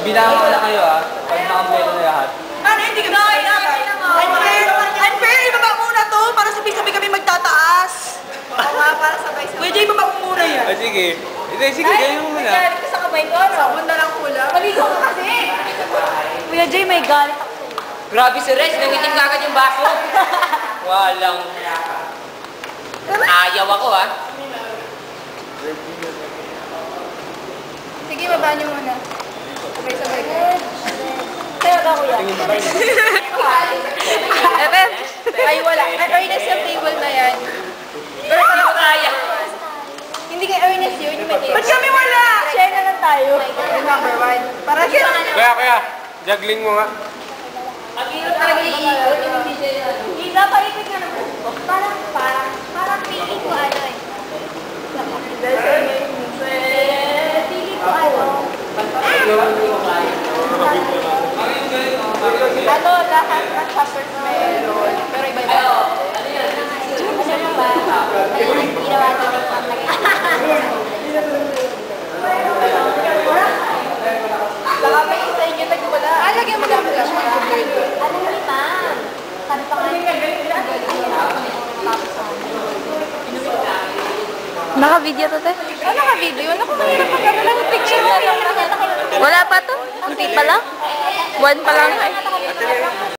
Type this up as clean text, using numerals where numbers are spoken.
Bilangan ko na kayo pag nakampleto na lahat. Ano, hindi kami sabay-sabay. Unfair, ibaba muna to para sabay-sabay kami magtataas. Oo nga, para sabay-sabay. Kuya Jay, ibaba mo muna yan. Sige. Hindi, sige, ganyan mo muna. Ay, sa kamay ko, no? Sabon na lang kulang. Maligo ka kasi. Kuya Jay, may galit ako. Grabe si Rez, nangitim ka agad yung baso. Walang... Ayaw ako Sige, baba niyo muna. Sabay-sabay ko. Kaya ba, kuya? Evan, ay wala. At Ernest yung table na yan. Pero hindi ko kaya. Hindi kay Ernest yun, yung may table. Ba't kami wala? Share na lang tayo. Number 1. Para sa Kaya, juggling mo nga. Ang hirap talaga iikot, hindi siya yun. Isa, paikot nga naman. Parang feeling ko ano eh. Feeling ko ano. Ano, lahat ng chapters meron. Pero iba-iba. Ano ba? Ano yung ginawa natin ang baka may isa inyo nagwala. Lagyan mo lang mo lang. Ano mo ni ma'am? Sabi pa nga. Naka-video to, te? Ano naka-video? Naku, mahirap magkano lang yung picture mo. Wala pa to? Kunti pa lang? 1 pa lang.